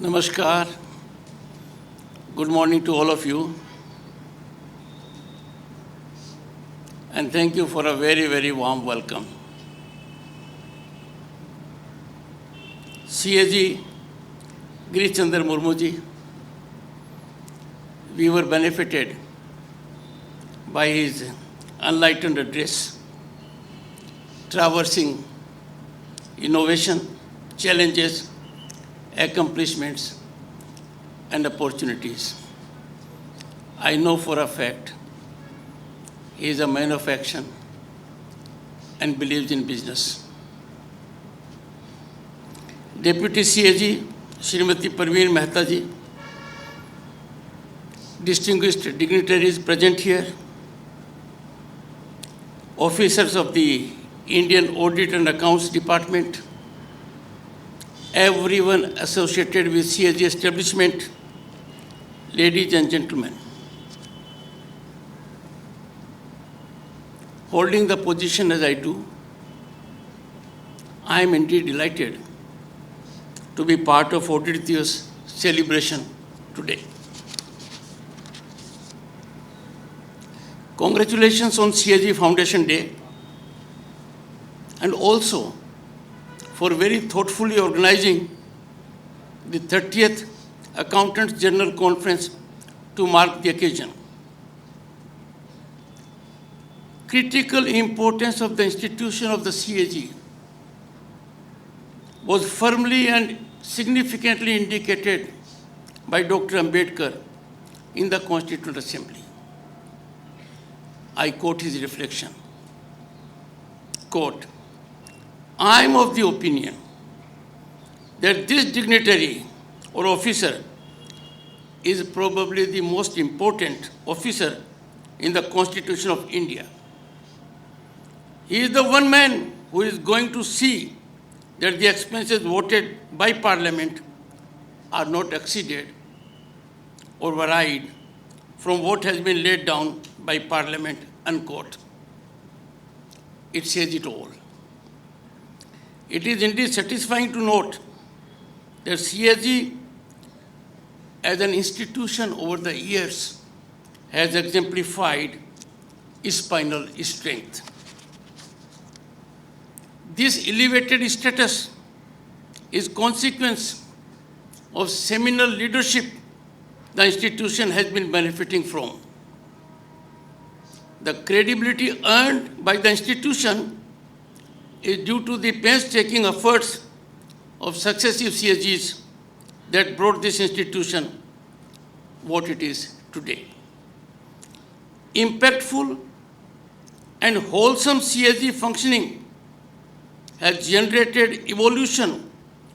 Namaskar. Good morning to all of you. And thank you for a very, very warm welcome. CAG Girish Chandra Murmu ji, we were benefited by his enlightened address, traversing innovation, challenges, accomplishments, and opportunities. I know for a fact he is a man of action and believes in business. Deputy CAG Srimati Parveen Mehta ji, distinguished dignitaries present here, officers of the Indian Audit and Accounts Department, everyone associated with CAG establishment, ladies and gentlemen. Holding the position as I do, I am indeed delighted to be part of Audit Diwas celebration today. Congratulations on CAG Foundation Day, and also for very thoughtfully organizing the 30th Accountants General Conference to mark the occasion. Critical importance of the institution of the CAG was firmly and significantly indicated by Dr. Ambedkar in the Constituent Assembly. I quote his reflection, quote, I am of the opinion that this dignitary or officer is probably the most important officer in the Constitution of India. He is the one man who is going to see that the expenses voted by Parliament are not exceeded or varied from what has been laid down by Parliament, unquote. It says it all. It is indeed satisfying to note that CAG as an institution over the years has exemplified spinal strength. This elevated status is consequence of seminal leadership the institution has been benefiting from. The credibility earned by the institution is due to the painstaking efforts of successive CAGs that brought this institution what it is today. Impactful and wholesome CAG functioning has generated evolution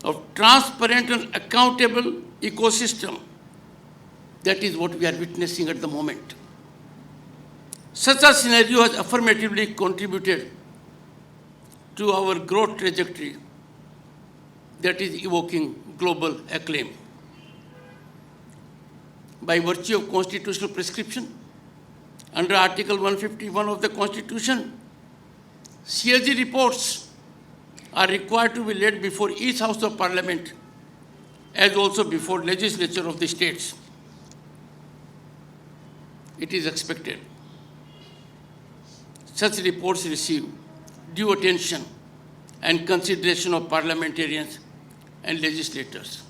of transparent and accountable ecosystem. That is what we are witnessing at the moment. Such a scenario has affirmatively contributed to our growth trajectory that is evoking global acclaim. By virtue of constitutional prescription, under Article 151 of the Constitution, CAG reports are required to be laid before each House of Parliament, as also before legislature of the states. It is expected such reports receive due attention and consideration of parliamentarians and legislators.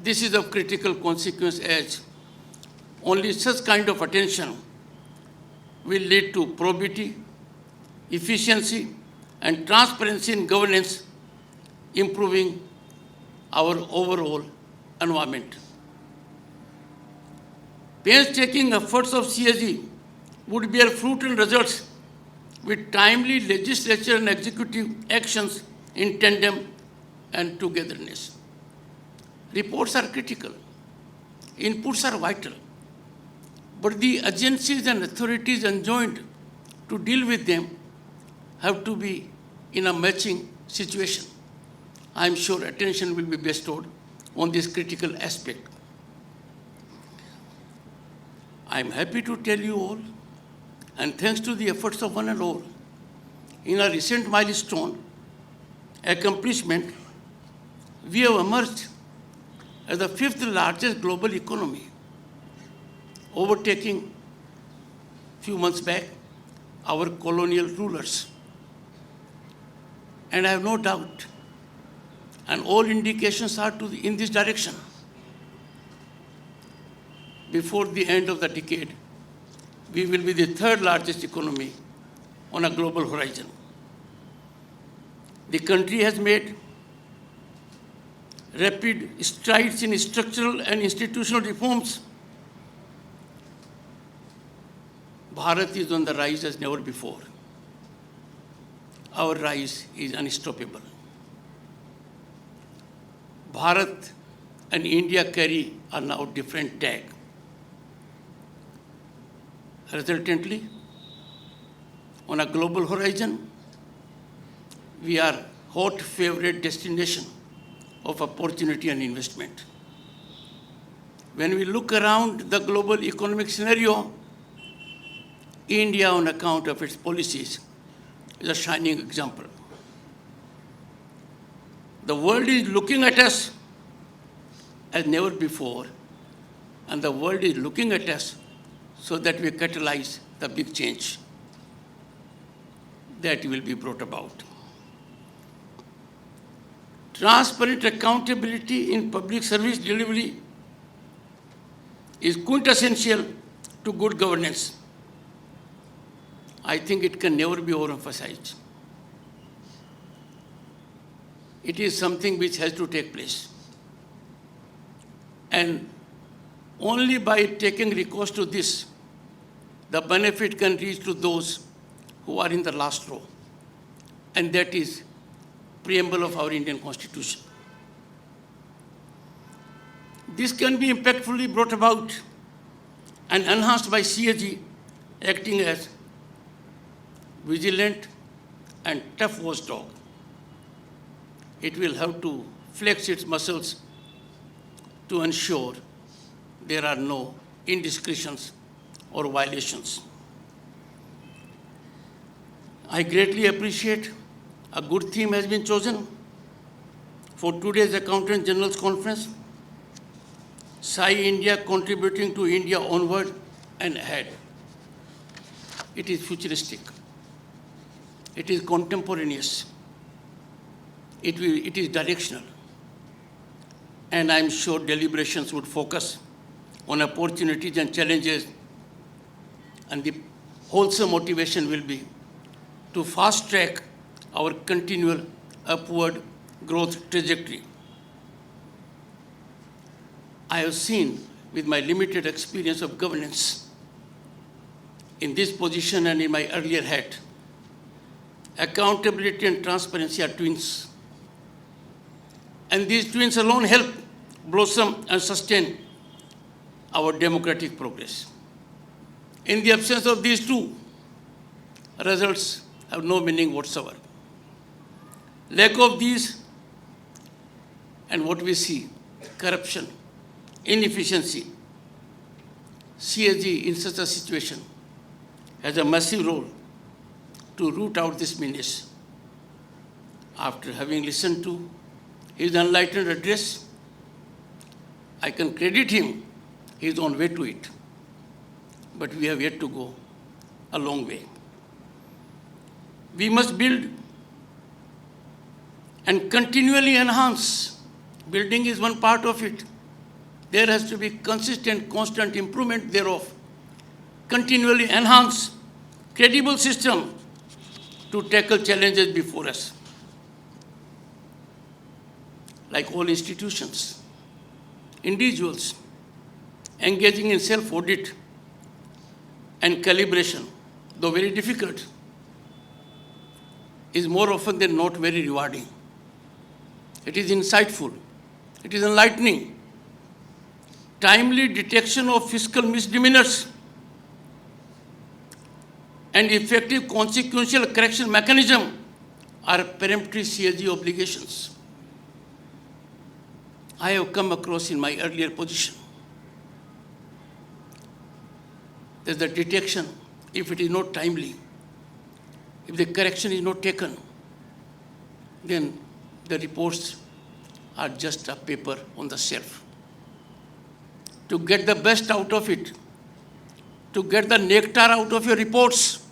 This is of critical consequence as only such kind of attention will lead to probity, efficiency, and transparency in governance, improving our overall environment. Painstaking efforts of CAG would bear fruit and results with timely legislature and executive actions in tandem and togetherness. Reports are critical, inputs are vital, but the agencies and authorities enjoined to deal with them have to be in a matching situation. I am sure attention will be bestowed on this critical aspect. I am happy to tell you all, and thanks to the efforts of one and all, in a recent milestone accomplishment, we have emerged as the fifth largest global economy, overtaking few months back our colonial rulers. And I have no doubt, and all indications are in this direction. Before the end of the decade, we will be the third largest economy on a global horizon. The country has made rapid strides in structural and institutional reforms. Bharat is on the rise as never before. Our rise is unstoppable. Bharat and India carry a now different tag. Resultantly, on a global horizon, we are hot favorite destination of opportunity and investment. When we look around the global economic scenario, India, on account of its policies, is a shining example. The world is looking at us as never before, and the world is looking at us so that we catalyze the big change that will be brought about. Transparent accountability in public service delivery is quintessential to good governance. I think it can never be overemphasized. It is something which has to take place. And only by taking recourse to this, the benefit can reach to those who are in the last row. And that is preamble of our Indian Constitution. This can be impactfully brought about and enhanced by CAG acting as vigilant and tough watchdog. It will have to flex its muscles to ensure there are no indiscretions or violations. I greatly appreciate a good theme has been chosen for today's Accountant General's Conference, Sai India contributing to India onward and ahead. It is futuristic. It is contemporaneous. It is directional. And I'm sure deliberations would focus on opportunities and challenges, and the wholesome motivation will be to fast track our continual upward growth trajectory. I have seen with my limited experience of governance in this position and in my earlier hat, accountability and transparency are twins. And these twins alone help blossom and sustain our democratic progress. In the absence of these two, results have no meaning whatsoever. Lack of these and what we see, corruption, inefficiency, CAG in such a situation has a massive role to root out this menace. After having listened to his enlightened address, I can credit him. He is on way to it. But we have yet to go a long way. We must build and continually enhance. Building is one part of it. There has to be consistent, constant improvement thereof. Continually enhance credible system to tackle challenges before us. Like all institutions, individuals engaging in self-audit and calibration, though very difficult, is more often than not very rewarding. It is insightful. It is enlightening. Timely detection of fiscal misdemeanors and effective consequential correction mechanism are peremptory CAG obligations. I have come across in my earlier position that the detection, if it is not timely, if the correction is not taken, then the reports are just a paper on the shelf. to get the best out of it, to get the nectar out of your reports,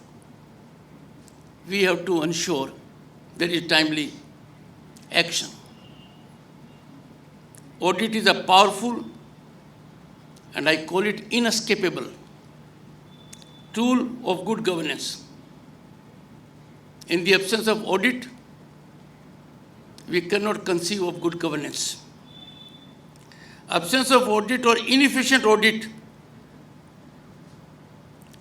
we have to ensure there is timely action. Audit is a powerful, and I call it inescapable, tool of good governance. In the absence of audit, we cannot conceive of good governance. Absence of audit or inefficient audit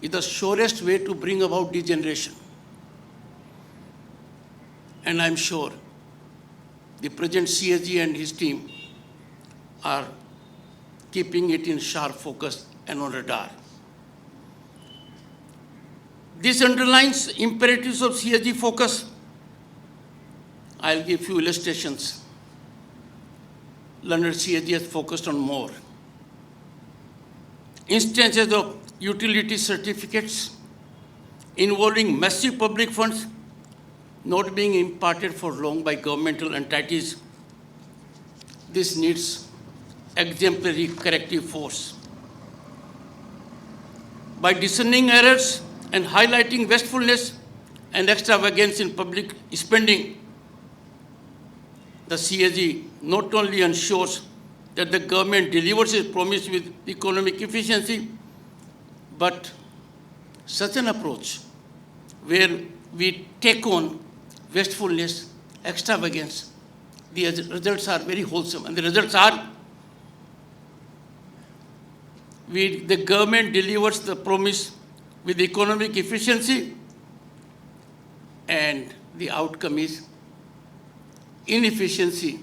is the surest way to bring about degeneration. And I'm sure the present CSG and his team are keeping it in sharp focus and on radar. This underlines imperatives of CSG focus. I'll give few illustrations. Learned CSG has focused on more. Instances of utility certificates involving massive public funds not being imparted for long by governmental entities. This needs exemplary corrective force. By discerning errors and highlighting wastefulness and extravagance in public spending, the CSG not only ensures that the government delivers its promise with economic efficiency, but such an approach where we take on wastefulness, extravagance, the results are very wholesome. And the results are the government delivers the promise with economic efficiency, and the outcome is inefficiency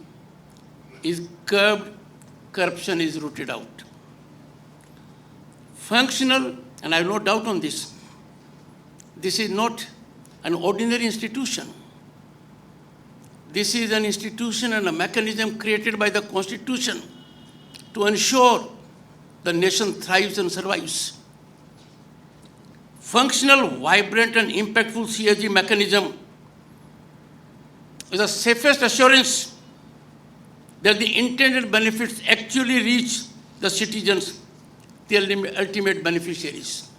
is curbed, corruption is rooted out. Functional, and I have no doubt on this, this is not an ordinary institution. This is an institution and a mechanism created by the Constitution to ensure the nation thrives and survives. Functional, vibrant, and impactful CSG mechanism is the safest assurance that the intended benefits actually reach the citizens, the ultimate beneficiaries.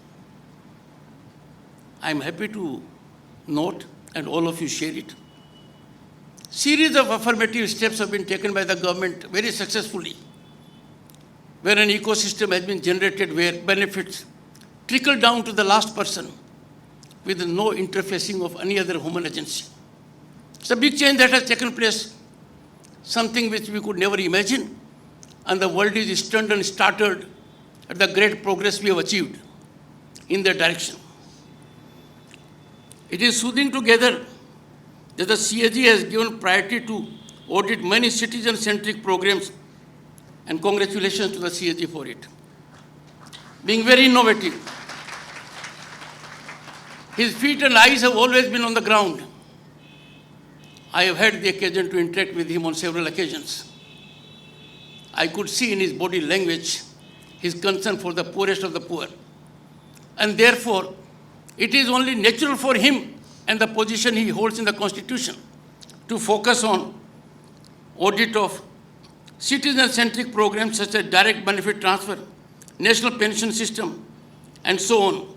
I'm happy to note, and all of you share it, series of affirmative steps have been taken by the government very successfully, where an ecosystem has been generated where benefits trickle down to the last person with no interfacing of any other human agency. It's a big change that has taken place, something which we could never imagine, and the world is stunned and startled at the great progress we have achieved in that direction. It is soothing to gather that the CSG has given priority to audit many citizen-centric programs, and congratulations to the CSG for it. Being very innovative. His feet and eyes have always been on the ground. I have had the occasion to interact with him on several occasions. I could see in his body language his concern for the poorest of the poor. And therefore, it is only natural for him and the position he holds in the Constitution to focus on audit of citizen-centric programs such as direct benefit transfer, national pension system, and so on.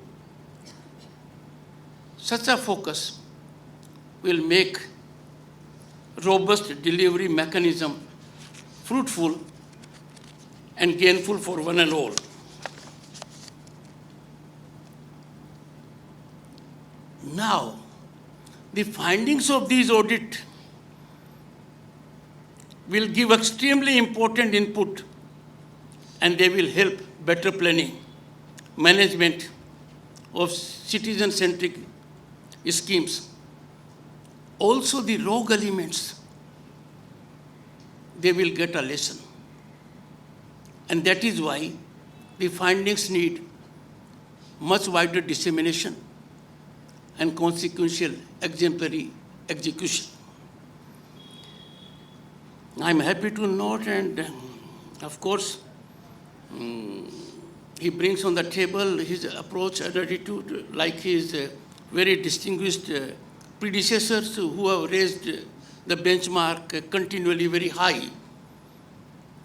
Such a focus will make robust delivery mechanism fruitful and gainful for one and all. Now, the findings of these audit will give extremely important input, and they will help better planning, management of citizen-centric schemes. Also the rogue elements, they will get a lesson. And that is why the findings need much wider dissemination and consequential exemplary execution. I'm happy to note, and of course, he brings on the table his approach and attitude like his very distinguished predecessors who have raised the benchmark continually very high.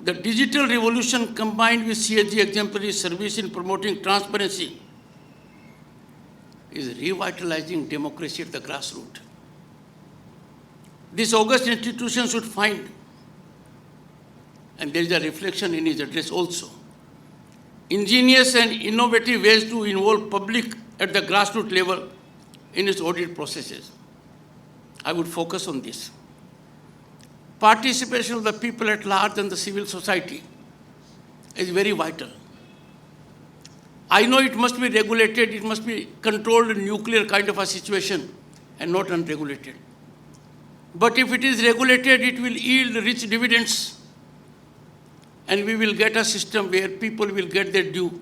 The digital revolution combined with CSG exemplary service in promoting transparency is revitalizing democracy at the grassroots. This august institution should find, and there is a reflection in his address also, ingenious and innovative ways to involve public at the grassroots level in its audit processes. I would focus on this. Participation of the people at large and the civil society is very vital. I know it must be regulated, it must be controlled in nuclear kind of a situation and not unregulated. But if it is regulated, it will yield rich dividends, and we will get a system where people will get their due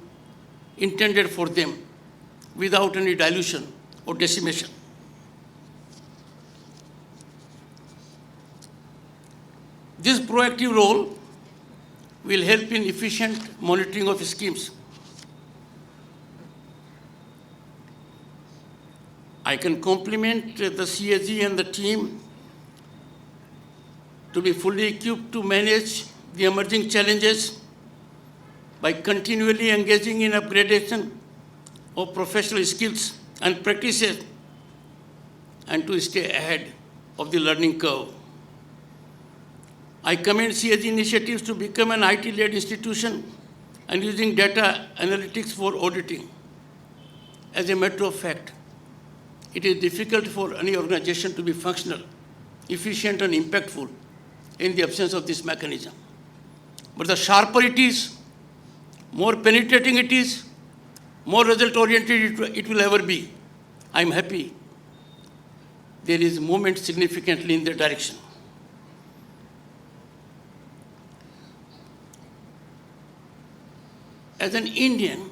intended for them without any dilution or decimation. This proactive role will help in efficient monitoring of schemes. I can compliment the CSG and the team to be fully equipped to manage the emerging challenges by continually engaging in upgradation of professional skills and practices and to stay ahead of the learning curve. I commend CSG initiatives to become an IT-led institution and using data analytics for auditing. As a matter of fact, it is difficult for any organization to be functional, efficient, and impactful in the absence of this mechanism. But the sharper it is, more penetrating it is, more result-oriented it will ever be. I'm happy there is movement significantly in that direction. As an Indian,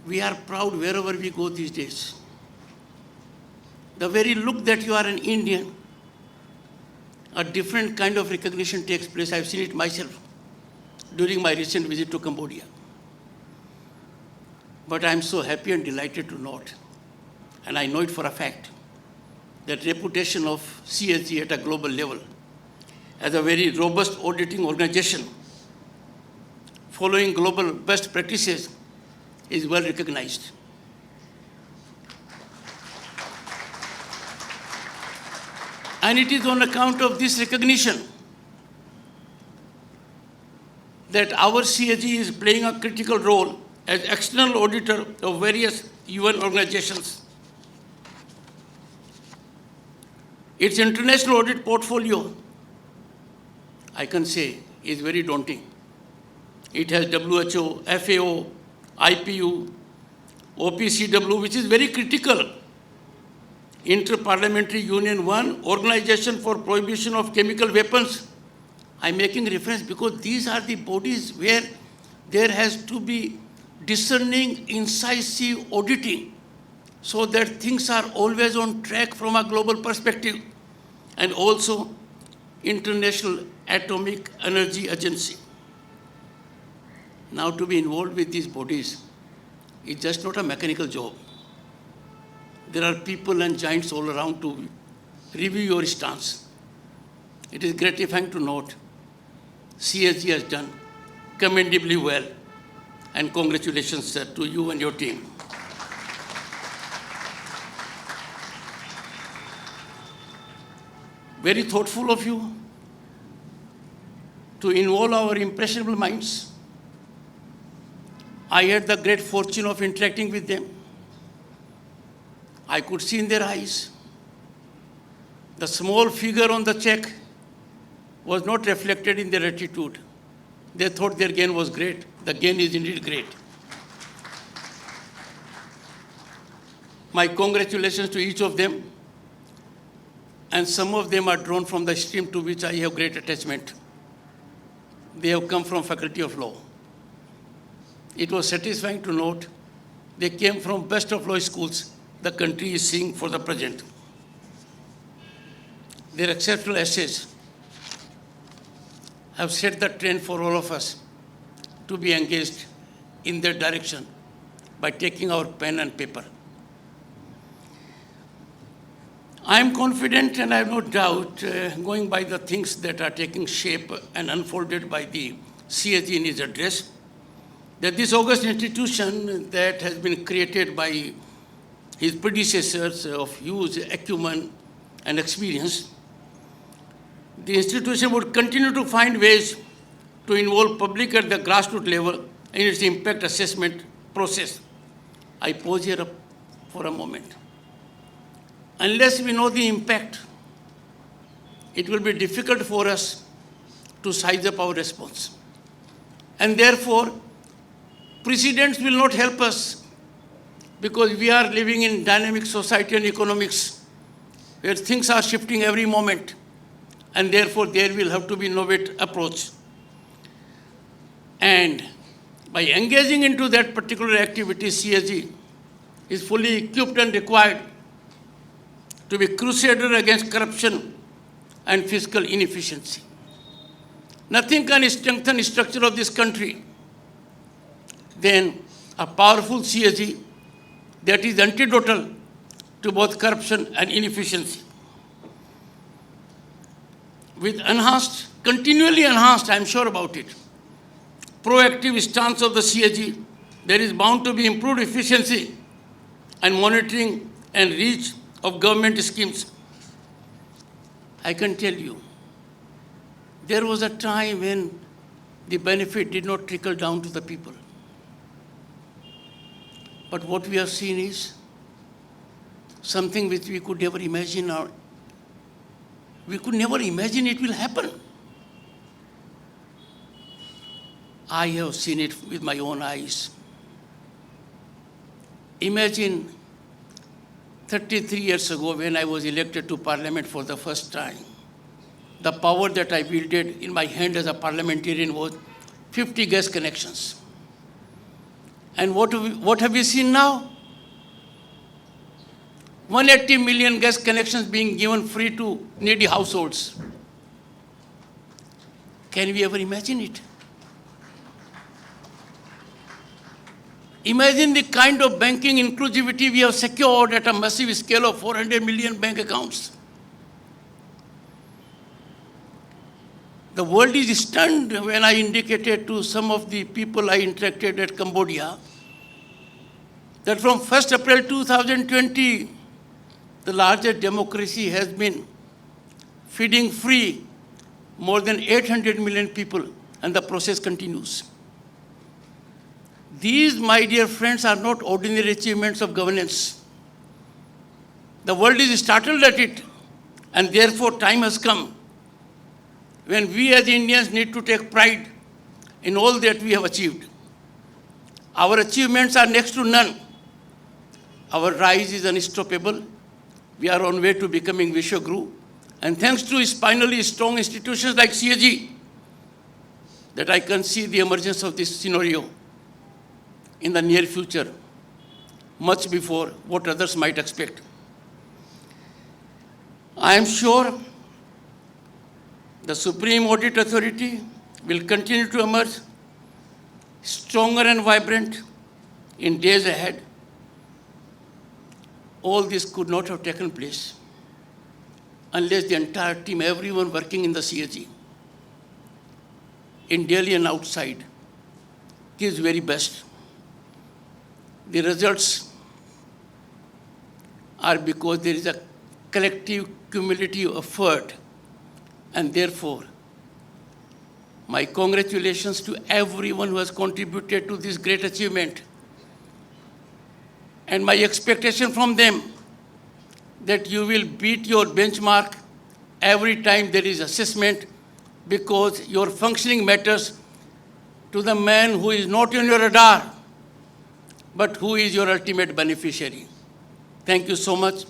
we are proud wherever we go these days. The very look that you are an Indian, a different kind of recognition takes place. I've seen it myself during my recent visit to Cambodia. But I'm so happy and delighted to note, and I know it for a fact, that reputation of CSG at a global level as a very robust auditing organization following global best practices is well recognized. And it is on account of this recognition that our CSG is playing a critical role as external auditor of various UN organizations. Its international audit portfolio, I can say, is very daunting. It has WHO, FAO, IPU, OPCW, which is very critical. Inter-Parliamentary Union 1, Organization for Prohibition of Chemical Weapons. I'm making reference because these are the bodies where there has to be discerning, incisive auditing so that things are always on track from a global perspective. And also International Atomic Energy Agency. Now, to be involved with these bodies is just not a mechanical job. There are people and giants all around to review your stance. It is gratifying to note CSG has done commendably well, and congratulations, sir, to you and your team. Very thoughtful of you to involve our impressionable minds. I had the great fortune of interacting with them. I could see in their eyes the small figure on the check was not reflected in their attitude. They thought their gain was great. The gain is indeed great. My congratulations to each of them, and some of them are drawn from the stream to which I have great attachment. They have come from Faculty of Law. It was satisfying to note they came from best of law schools the country is seeing for the present. Their exceptional essays have set the trend for all of us to be engaged in that direction by taking our pen and paper. I am confident and I have no doubt, going by the things that are taking shape and unfolded by the CAG in his address, that this august institution that has been created by his predecessors of huge acumen and experience, the institution would continue to find ways to involve public at the grassroots level in its impact assessment process. I pause here for a moment. Unless we know the impact, it will be difficult for us to size up our response. And therefore, precedents will not help us because we are living in dynamic society and economics where things are shifting every moment. And therefore, there will have to be innovative approach. And by engaging into that particular activity, CAG is fully equipped and required to be crusader against corruption and fiscal inefficiency. Nothing can strengthen the structure of this country than a powerful CAG that is antidotal to both corruption and inefficiency. With enhanced, continually enhanced, I'm sure about it, proactive stance of the CAG, there is bound to be improved efficiency and monitoring and reach of government schemes. I can tell you, there was a time when the benefit did not trickle down to the people. But what we have seen is something which we could never imagine, or we could never imagine it will happen. I have seen it with my own eyes. Imagine 33 years ago when I was elected to Parliament for the first time, the power that I wielded in my hand as a parliamentarian was 50 gas connections. And what have we seen now? 180 million gas connections being given free to needy households. Can we ever imagine it? Imagine the kind of banking inclusivity we have secured at a massive scale of 400 million bank accounts. The world is stunned when I indicated to some of the people I interacted at Cambodia that from 1st April 2020, the largest democracy has been feeding free more than 800 million people, and the process continues. These, my dear friends, are not ordinary achievements of governance. The world is startled at it, and therefore time has come when we as Indians need to take pride in all that we have achieved. Our achievements are next to none. Our rise is unstoppable. We are on way to becoming Vishwaguru. And thanks to finally strong institutions like CAG, that I can see the emergence of this scenario in the near future, much before what others might expect. I am sure the Supreme Audit Authority will continue to emerge stronger and vibrant in days ahead. All this could not have taken place unless the entire team, everyone working in the CAG, in Delhi and outside, gives very best. The results are because there is a collective, cumulative effort, and therefore, my congratulations to everyone who has contributed to this great achievement. And my expectation from them that you will beat your benchmark every time there is assessment, because your functioning matters to the man who is not on your radar, but who is your ultimate beneficiary. Thank you so much.